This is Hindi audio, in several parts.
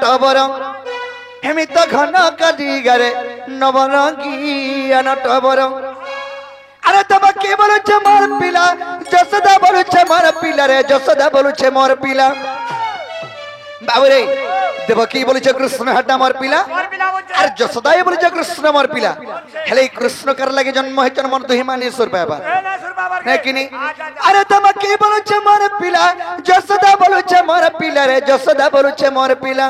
टबर हेमी तो घन कली गारे नवरंगिया टबर अरे तब के बोलुछे मोर पिला जसोदा बोलुछे मोर पिला रे जसोदा बोलुछे मोर पिला बाबू रे देवकी बोलुछे कृष्ण हटा मोर पिला अरे जसोदा ये बोलुछे कृष्ण मोर पिला हेले कृष्ण कर लगे जन्म है जन्म दुहि माने सुर पाबा नहीं कि नहीं अरे तब के बोलुछे मोर पिला जसोदा बोलुछे मोर पिला रे जसोदा बोलुछे मोर पिला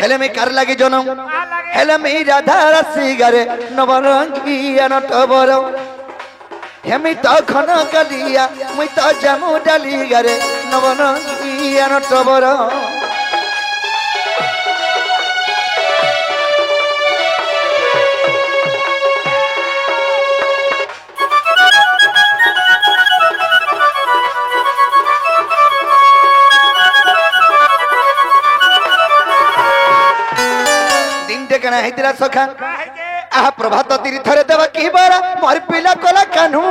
हेले में कर लगे जन्म हेले में राधा रसी गरे नवरंगिया टबर हेमी तो खन कलिया मुई तो जामु डाली गरे नवरंगिया टबर कना हेतिरा सखा आहा प्रभात तीर्थ रे देवा की बारा मोर पिला कोला कान्हू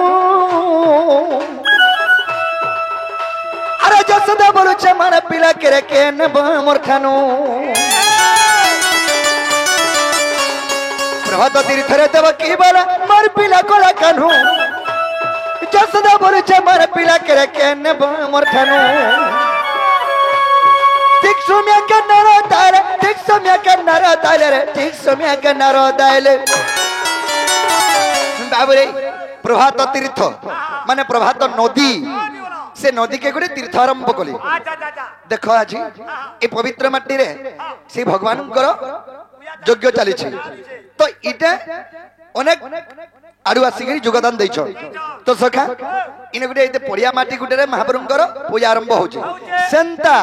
अरे जसोदा बोलुछे मोर पिला केरे केन मोर खानू प्रभात तीर्थ रे देवा की बारा मोर पिला कोला कान्हू जसोदा बोलुछे मोर पिला केरे केन मोर खानू ठीक समय के नरो दाले ठीक समय के नरो दाले रे ठीक समय के नरो दाले बाबू रे प्रभात तीर्थ माने प्रभात नदी से नदी के गुडे तीर्थ आरंभ कले देखो आज ए पवित्र माटी रे से भगवान करो यज्ञ चली छी तो इटा अनेक आडू आसिक योगदान दैछ तो सखा इन गुडे एते पड़िया माटी गुडे रे महाप्रभुंकर पूजा आरंभ होचे सेंता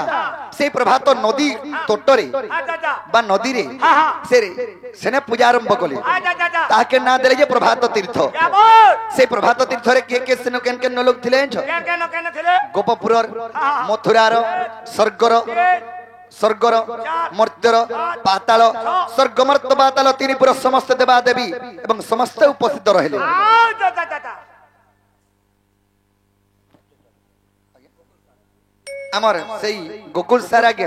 से प्रभात नदी तोटरे बा नदी रे सेने पूजा आरंभ कले ताके ना देले जे प्रभात तीर्थ से प्रभात तीर्थ रे के सेनो केन केन लोग थिले गोपपुर मथुरा रो स्वर्गर मर्त्यर पाताल स्वर्ग मर्त्य पाताल तीन समस्त देवा देवी एवं समस्त उपस्थित रहिले आमर सेई गोकुल सारा के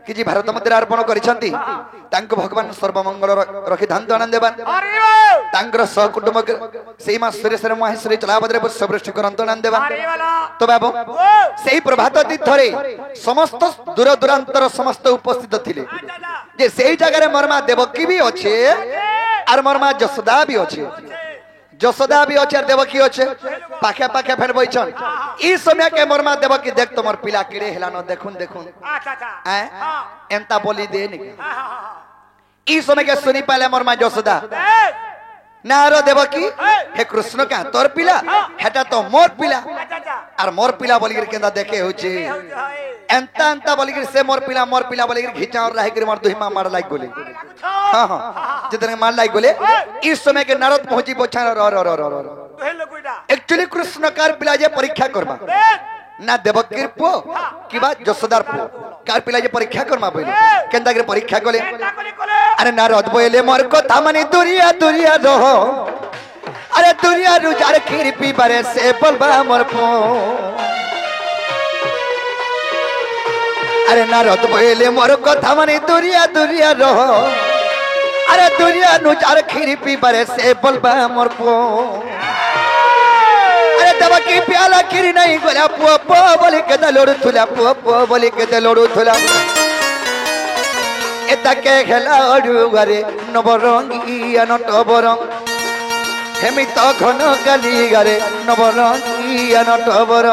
कि भारत मंदिर अर्पण करिसंती तांको भगवान सर्वमंगल रखि धान आनंद देवान तांकर सहकुटुंब सेई मासरे सरे महेश्वरी चलाबदरे सबृष्टि करंत आनंद देवान तो बाबू सेई प्रभात तीर्थ रे समस्त दूर दूरांतर समस्त उपस्थित थिले जे सेई जगह रे मरमा देवकी भी अछि आर मरमा जसोदा भी अछि जसोदा भी अच्छे देवकी अच्छे पाखे पाखे फेर बैठन ई समय के मोरमा देवकी देख तोमर पिला किड़े हेला न देखुन देखुन एंता बोली दे नि ई समय के सुनी पाले मोरमा जसोदा नारो देवकी हे कृष्ण का तोर पिला हेटा तो मोर पिला आर मोर पिला बोली केंदा देखे होचे एंता एंता बोली से मोर पिला बोली घिचा और रहे मोर दुहिमा मार लाग गोले हां हां जितने मार लाग गोले इस समय के नारद पहुंची बोछा एक्चुअली कृष्ण कार पिला जे परीक्षा करबा ना देवकीर पो किबा जसोदार पो कार पिला जे परीक्षा करबा पहिले केंदा के परीक्षा कोले अरे नारद बोले मोर कथा माने दुरिया दुरिया रहो अरे दुरिया रुजार खीर पी बारे से बोलबा मोर पो अरे नारद बोले मोर कथा माने दुरिया दुरिया रहो अरे दुरिया नुजार खीर पी बारे से बोलबा मोर पो अरे देवकी प्याला खीर नहीं गोला पो पो बोले के दलोड़ थुला पो पो बोले के दलोड़ थुला एता के खेलाड़ू गरे नवरंगिया टबर हेमी तो घन गली गरे नवरंगिया टबर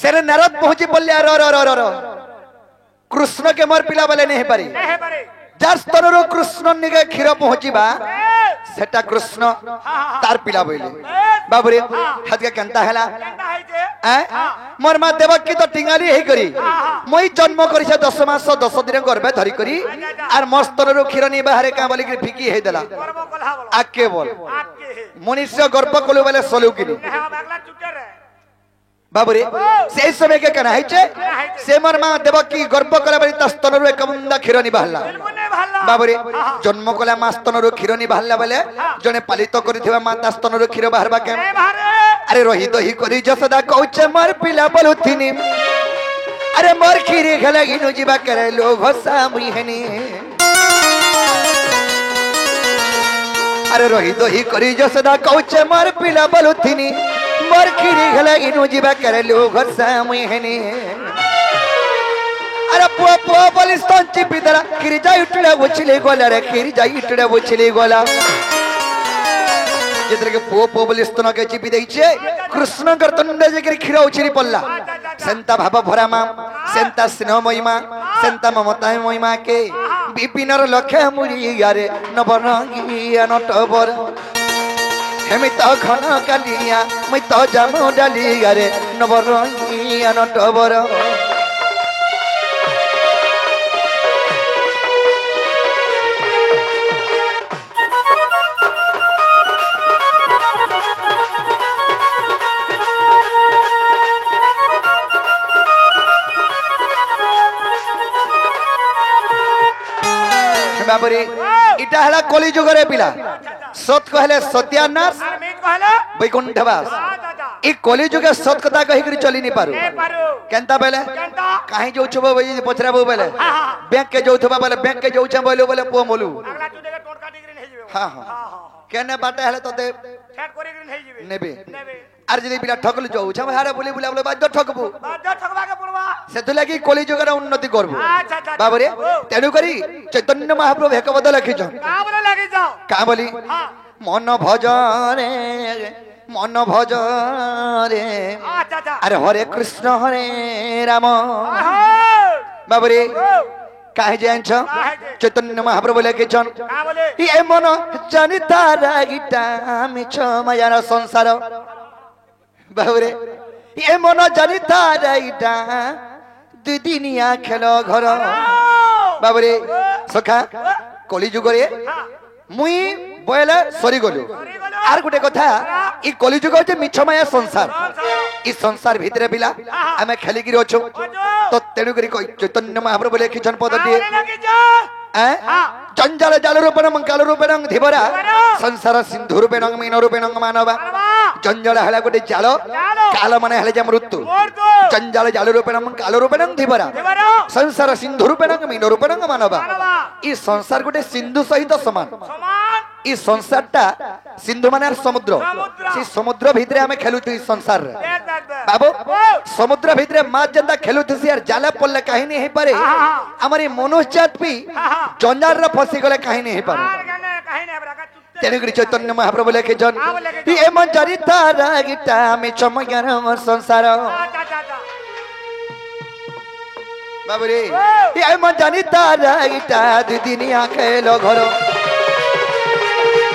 सेरे नारद पहुंची बोले रो कृष्ण के मोर पिला बोले नहीं पारी जार स्तररो कृष्ण निगे क्षीर पहुंचीबा सेटा कृष्ण तार पिला बोले बाबूरे हाथ के केनता हैला मोर मां देवकी तो टिंगाली हे करी मई जन्म करी से 10 मास 10 दिन गर्भे धरी करी आर मस्तन रो क्षीर नि बाहर का बोली कि फिकी हे देला आके बोल मनुष्य गर्भ कोले वाले सलू किनी बाबूरे से समय के कहना है से मोर मां देवकी गर्भ कला बली त स्तन रो एक मुंदा क्षीर नि बाहरला बाबूरे जन्म कला मां स्तन रो क्षीर नि बाहरला बेले जने पालित करिथिबा मां ता स्तन रो क्षीर बाहरबा के अरे रोही दही करी जसदा कहूचे मोर पिला बोलुथिनी अरे मोर खीरी खेला गिनु जीवा करे लो भसा मुइहनी अरे रोही दही करी जसदा कहूचे मोर पिला बोलुथिनी मोर खीरी खेला गिनु जीवा करे लो भसा मुइहनी अरे पुआ पुआ बोली स्तंची पिदरा खीरी जाई उठले बुचले गोला रे खीरी जाई उठले बुचले गोला जितरे के पो पो बोली स्तन के चिपी देइछे कृष्ण करतंडे जे के खीरा उछरी पल्ला सेंता भाव भरा मां सेंता स्नेह महिमा सेंता ममता महिमा के विपिनर लखे मुरी यारे नवरंगी नटबर हेमी तो घन कालिया मैं तो जामो डाली यारे नवरंगी नटबर बाबरे इटा हला कली जुग रे पिला सत कहले सत्यानाश वैकुंठवास ई कली जुगे सत कथा कहि करी चली नि पारु केनता बेले काहे जो छबो बई पछराबो बेले बैंक के जो थबा बेले बैंक के जो छ बोलो बोले पो मोलू अगला तू देके टोटका डिग्री नहीं जीवे हां हां केने बाटे हले तते सेट करी करी नहीं जीवे नेबे आर जदी पिला ठकल जाऊ छ हारे बोली बुला बोले बाद्य ठकबो बाद्य ठकबा के पड़वा सेतु लागि कली जुगर उन्नति करबो बाबू रे तेनु करी चैतन्य महाप्रभु एक बद लिखि छ का बोले लागि जाओ का बोली मन भज रे अरे हरे कृष्ण हरे राम बाबू रे काहे जान छ चैतन्य महाप्रभु लिखि छ का बोले ये मन जनिता रागिटा मिछ माया संसार बाबूरे ये मन जनिता राइटा दुदिनिया खेलो घर बाबूरे सखा कली जुग रे मुई बोले सरी गलु आर गुटे कथा ई कली जुग जे मिछ माया संसार ई संसार भितरे पिला हमें खेली गिरो छु तो तेनु करी चैतन्य महाप्रभु लेखि छन पद दिए जंजाल जाल रूपेण काल रूपेण धीवरा संसार सिंधु रूपेण मीन रूपेण मानवा जंजाल हला गोटे जाल काल माने हले जे मृत्यु जंजाल जाल रूपेण काल रूपेण धीवरा संसार सिंधु रूपेण मीन रूपेण मानवा ई संसार गोटे सिंधु सहित समान ई संसारटा सिंधु माने समुद्र से समुद्र भितरे हमें खेलुथि संसार रे बाबू समुद्र भितरे माछ जंदा खेलुथि यार जाला पल्ले काहे नहीं हे पारे हमरी मनुष्य जात भी जंजाल रे फसी गले काहे नहीं हे पारे तेनुगरी चैतन्य महाप्रभु लेखे जन ये मन चरिता रागिटा में चमगर संसार बाबू रे ये मन चरिता रागिटा दुदिनिया खेलो घर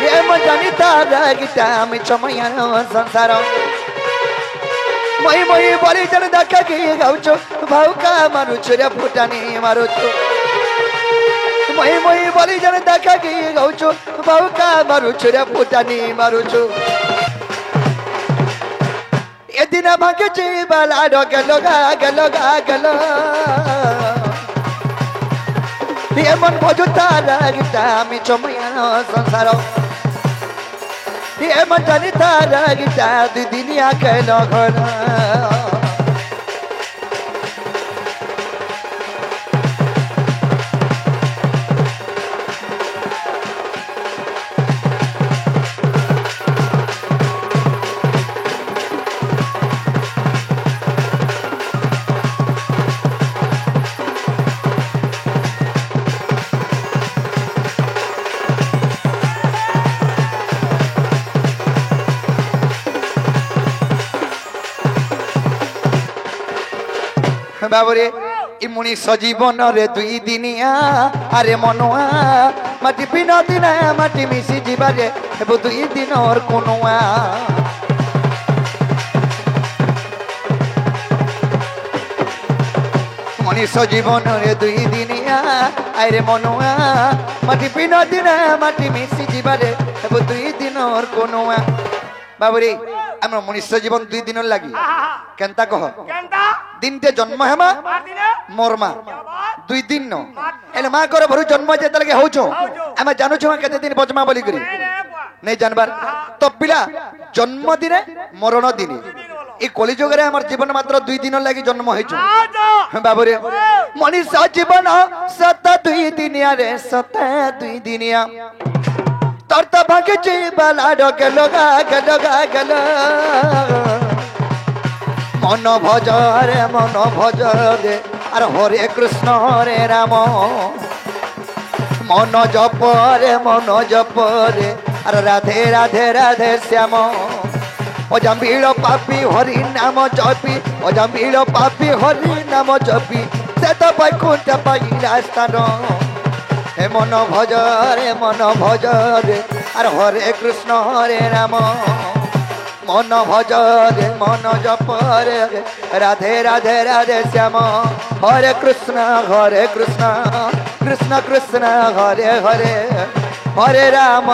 ये मन चरिता रागिटा में चमगर संसार मई मई बोली जन देखा कि गाउचो भाउका मारुछु रे फुटानी मारुछु मई मई बोली जन देखा कि गाउचो भाउका मारुछु रे फुटानी मारुछु ए दिन भागे जीवाला गलो गलो ये मन भजुता रागिटा मी चमया संसार ये मन जनिता रागिटा दुनिया के घर बाबरे इमुनी सजीवन रे दुई दिनिया अरे मनुआ माटी बिना दिन माटी मिसी जीवा रे हेबो दुई दिन और कोनुआ मनीष जीवन रे दुई दिनिया आरे मनुआ माटी पिन दिन माटी मिसी जीवारे हेबो दुई दिन और कोनुआ बाबुरी हम मनीष जीवन दुई दिन लगी केनता कह दिन ते जन्म हेमा मोरमा दुई दिन न एले मां कर भरु जन्म जे तलके होछो हम जानु छ केते दिन बजमा बोली करी नहीं जानबार तो पिला जन्म दिने मरण दिने ए कलिजुग रे हमर जीवन मात्र दुई दिन लागि जन्म होइछो बाबुरे मनीष जीवन सत दुई दिनिया रे सत दुई दिनिया तोर त भाग्य जीवाला डगलो गलो मन भज रे अरे हरे कृष्ण रे राम मन जप रे अरे राधे राधे राधे श्याम अजाम्बील पापी हरि नाम जपी अजाम्बील पापी हरि नाम जपी से तो बैकुंठ पाइला स्थान हे मन भज रे अरे हरे कृष्ण हरे राम मन भज रे मन जप रे राधे राधे राधे श्याम हरे कृष्ण कृष्ण कृष्ण हरे हरे हरे राम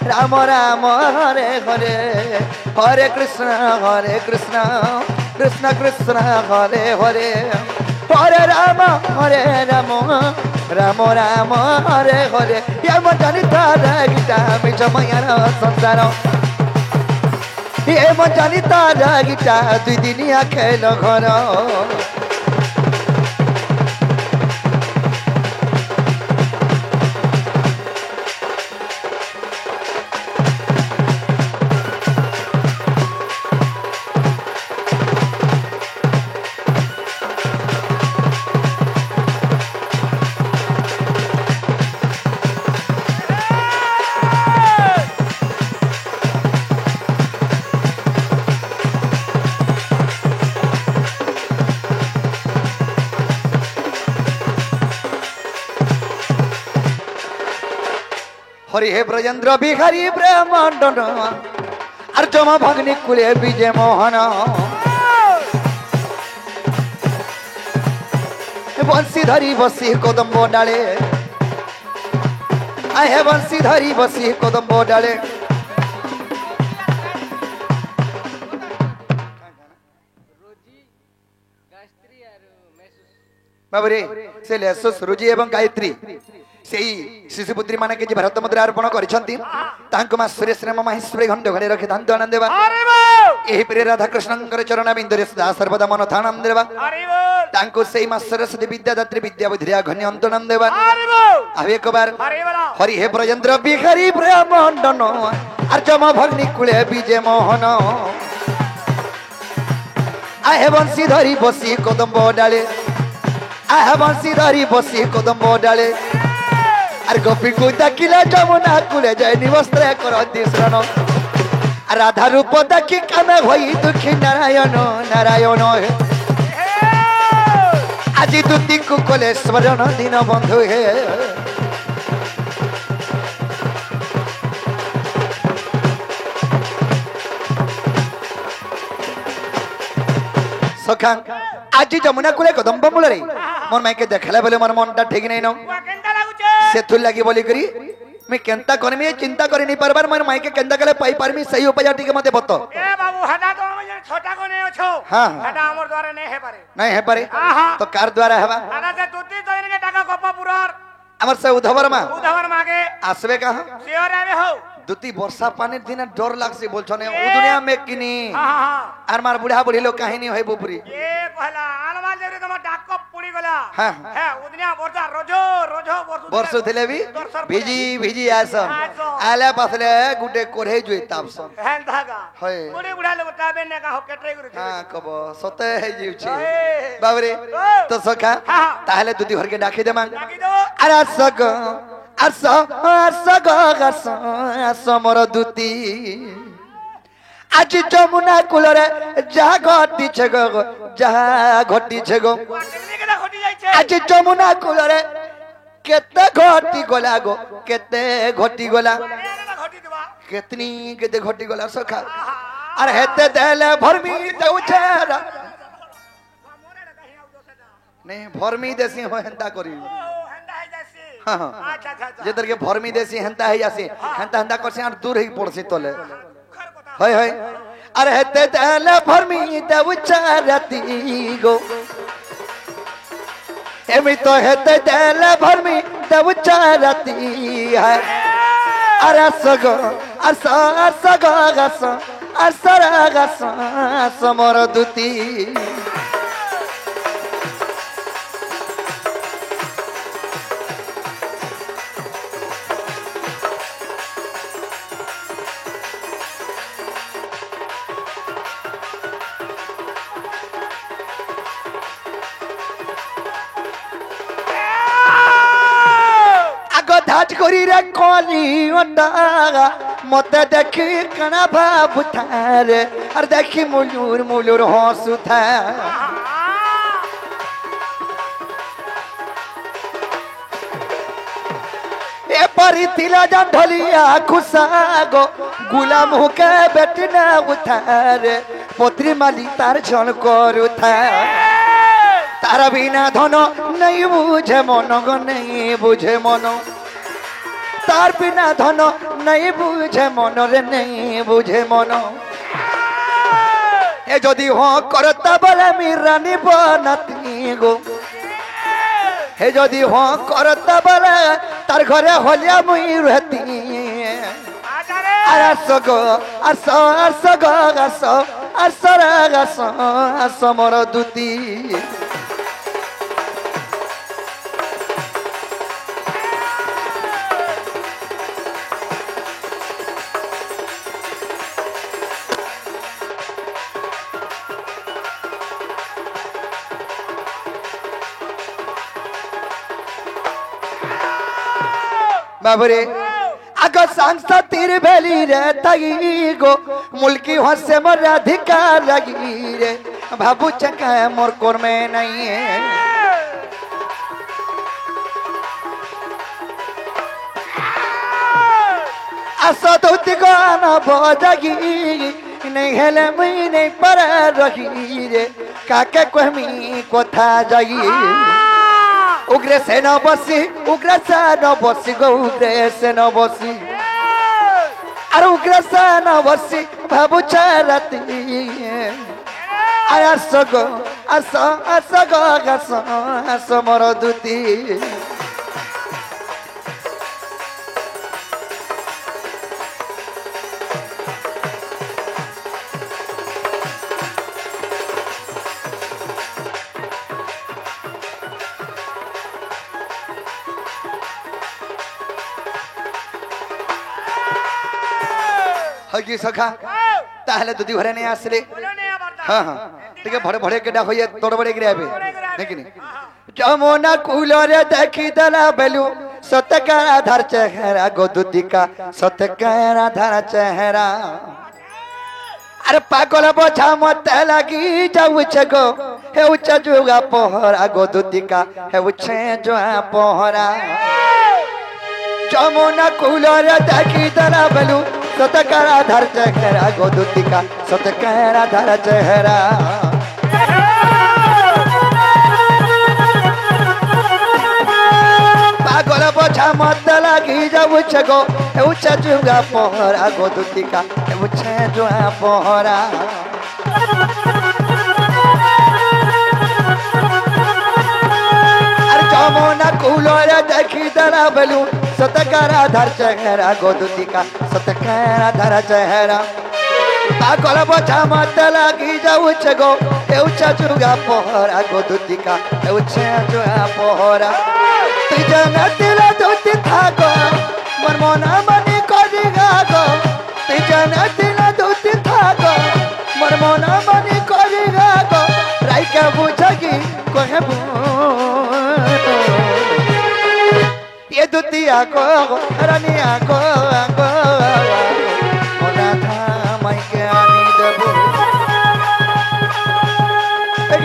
राम राम हरे हरे हरे कृष्ण कृष्ण कृष्ण हरे हरे हरे राम राम राम हरे हरे ये मजानिता गीता मिजमयार संसार ये मजानिता गीता दुई दिनिया खेल घर हरि हे ब्रजेंद्र बिहारी ब्रह्मांडन अर्जमा भगनी कुले विजय मोहन बंसी धरी बसी कदम्ब डाले आहे बंसी धरी बसी कदम्ब डाले बाबरे से लेसुस रुजी एवं गायत्री सेई शिशुपुत्री माने के भारत मुद्रा अर्पण करिसंती तांको मा सुरेश राम महेश्वरी घंट घड़े रखे धांत आनंद देवा एही प्रिय राधा कृष्णंकर चरण बिंदुरे सदा सर्वदा मन थानम देवा तांको सेई मा सरस्वती विद्यादात्री विद्या बुद्धिया घन्य अंतनम देवा आवे एक बार हरि हे ब्रजेंद्र बिहारी ब्रह्मांडन अर्जम भग्नि कुले विजय मोहन आहे बंसी धरी बसी कदम्ब डाले आहे बंसी धरी बसी कदम्ब डाले अरे गोपी को दाखिला जमुना कुले जय निवस्त्र करती शरण राधा रूप देखी कामे भई दुखी नारायण नारायण आज दुती को कले स्मरण दिन बंधु हे सखा आज जमुना कुले कदम्ब मूल रे मोर माइके देखला बेले मोर मनटा ठीक नहीं न से लगी बोली करी मैं केंता करमी चिंता करी नहीं परबार मन माइके केंता कले पाई परमी सही उपाय ठीक मते बतो ए बाबू हटा तो छोटा को नहीं छो हां हटा हमर द्वारा नहीं है पारे तो कार द्वारा हेबा हटा से दुती तो इनके टाका कप्पा पुरार हमर से उधवर मा के आसबे कहां सियोर आवे हो दुती वर्षा पानी दिन डर लागसी बोलछने ओ दुनिया में किनी आर मार बुढ़ा बुढ़ी लोग काहे नहीं होय बुपुरी ए कहला आलमाल जेरे तम डाक पुड़ी गला हां है उदनिया वर्षा रोजो वर्षो थिले भी भिजी आस आले पासले गुटे कोरे जोई तापस हेन धागा होय बुढ़ी बुढ़ा लोग ताबे ने का हो केटरे गुरु हां कबो सते है जीव छी बाबरे तो सखा ताहले दुती घर के डाकी दे मांग अरे सग समर दूती आज जमुना कूलरे जहा घटी गो जहा घटी गो आज जमुना कूलरे केते घटी गला गो केते घटी गला केतनी केते घटी गला सखा अरे हेते देले भरमी देउ छेरा नहीं भरमी देसी हो हेंता करी हेंदा है जैसी हां हां अच्छा अच्छा अच्छा जे तरह के भरमी देसी हेंता है जासी हेंता हेंता करसी और दूर ही पड़सी तले खर कोता होय होय अरे हेते तले भरमी दे उचारती गो एमी तो हेते तले भरमी दे उचारती है अरे सगो असगो गस असरा गस समर दुती धाज करी रे कली ओटा मते देखी कना भाबु थारे अर देखी मुलुर मुलुर हंसु था ए परी तिला जा ढलिया खुसागो गुलाम होके बेटना उठारे पोत्री माली तार झन करू था तारा बिना धन नहीं बुझे मन गो नहीं बुझे मन तार बिना धन नहीं बुझे मन रे नहीं बुझे मन ए जदि हाँ करता बोले मीरानी बनती गो हे जदि हाँ करता बोले तार घरे हलिया मुई रहती अरे सगो असगो गस असरा गस असमर दुती बाबरे आगो सांसा तीर भेली रे तगी गो मुल्की हसे मोर अधिकार लगी रे बाबू चका मोर कोर में नहीं है आसा तो तिगाना बजगी नहीं हेले मुई नहीं पर रही रे काके कहमी कोथा जगी उग्र से न बसी उग्र से न बसी गो उग्र से न बसी अरे उग्र से न बसी बाबू चरती आया सगो असगो गस असमर दुती हगी सखा ताहले दुदी भरे नहीं आसले हां हां ठीक है भरे भरे के डाक होइए तोड़ बड़े गिरे आबे लेकिन जमुना कूलरे देखी दला बेलू सतकारा धर चेहरा गोदुदी का सतकारा धर चेहरा अरे पागल बोझा मत लगी जाऊ छगो हे उच्च जुगा पोहरा गोदुदी का हे उच्च जुआ पोहरा जमुना कूलरे देखी दला बेलू सतकारा धर चेहरा गोदुदी का सतकारा धर चेहरा पागल बोझा मत लगी जब छगो उच्च जुगा पोहरा गोदुदी का उच्च जुआ पोहरा अरे जमुना कूलरे देखी दरा बेलू सतकारा धर चेहरा गोदुदी का सतकारा धर चेहरा पागल बोझा मत लगी जाऊ छगो उच्च जुगा पोहरा गोदुदी का उच्च जुआ पोहरा तुझन दिल धोती था गो मन मोना मनी करी गो तुझन दिल धोती था गो मन मोना मनी करी गो राई के बुझगी कहबू ये दुतिया को रनिया को मोना था मैं के आनी देबू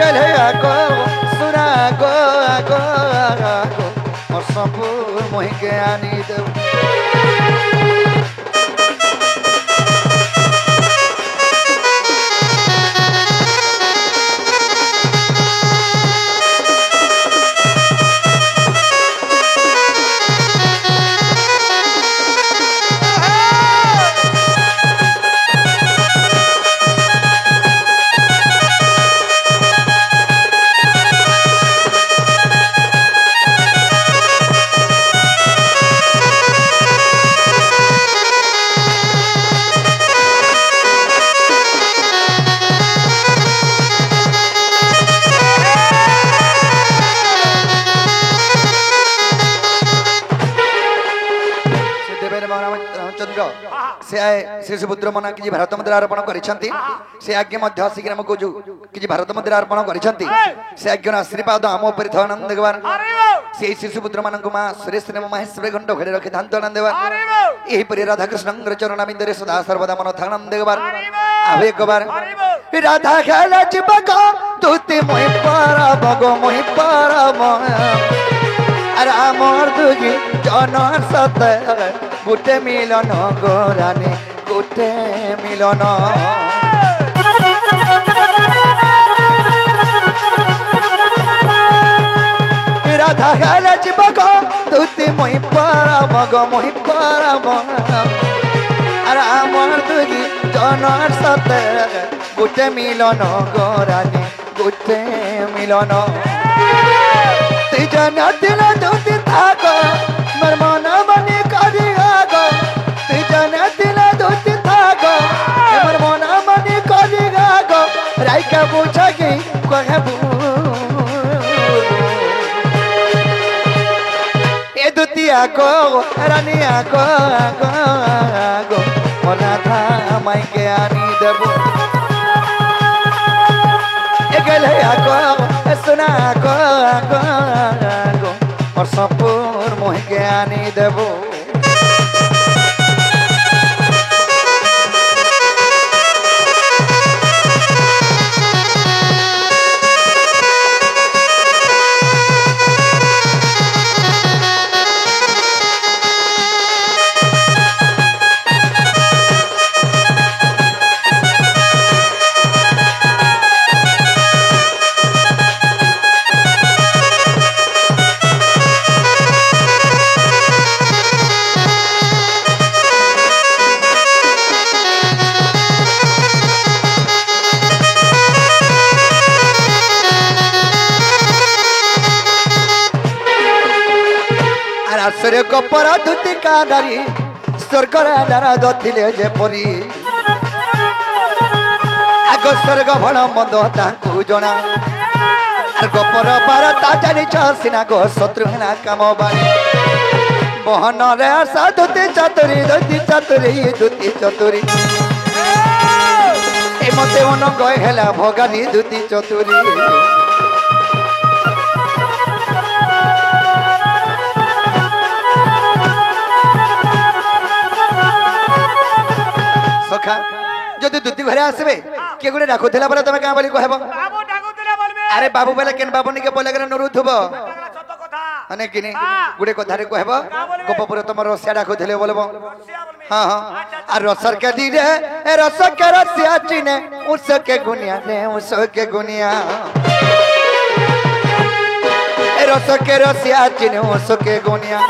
गले को सुना को मोर सबू मोहि के आनी देबू रामचंद्र से श्री सुपुत्र मना कि भारत मुद्रा अर्पण करिसंती से आज्ञा मध्य आसिक हमको जो कि भारत मुद्रा अर्पण करिसंती से आज्ञा आशीर्वाद आम ऊपर थ आनंद देवार से श्री सुपुत्र मानक मां सुरेश ने महेश्वर घंट घरे रखि धांत आनंद देवार एही परि राधा कृष्ण चरण बिंदरे सदा सर्वदा मन आनंद देवार आवे एक बार राधा खेला चिपका तुते मोहि पारा भगो मोहि पारा अरे आमर दुगी जनर सत गुटे मिलन गोरानी गुटे मिलन राधा गाले चिपक तुती मोहि पारा मग मोहि पारा अरे आमर दुगी जनर सत गुटे मिलन गोरानी गुटे मिलन जना दिल दूती थाको मर मन बनी करी आगो जना दिल दूती थाको मर मन बनी करी आगो राइका पूछा कि कहबू ए दूतिया को रानिया को आगो मोरा था माई के आनी देबू गले आगो सुना आगो और सपूर मोहि के आनी देबो आश्चर्य कपर धुति कादारी स्वर्ग राजा दथिले जे परी आग स्वर्ग भण मद ताकू जना आर गपर पार ता जानी सिना गो शत्रु ना काम बानी बहन रे आशा धुति चतुरी धुति चतुरी ए मते मन गय हेला भगानी धुति चतुरी जदि दुति घरे आसबे के गुडे डाकुथला बले तमे का बोली कहबो बाबू डाकुथला बोलबे अरे बाबू बेले केन बाबू निके बोले करे नरुथबो सत कथा अने किनी गुडे कथा रे कहबो गोपपुर तमर रसिया डाकुथले बोलबो हां हां आ रसर के दी रे रस के रसिया चिने उस के गुनिया ने उस के गुनिया रस के रसिया चिने उस के गुनिया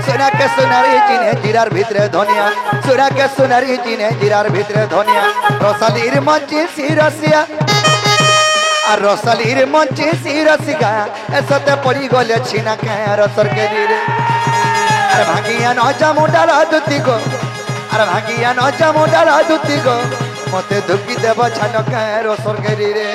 सोना के सोनारी चिने जिरार भितरे धनिया सोना के सोनारी चिने जिरार भितरे धनिया रसालीर मंची सी रसिया आ रसालीर मंची सी रसिका एसते पड़ी गले छिना के रसर के रे अरे भागिया न जामुंडा दुती को अरे भागिया न जामुंडा दुती को मते धुकी देव छान के रसर के रे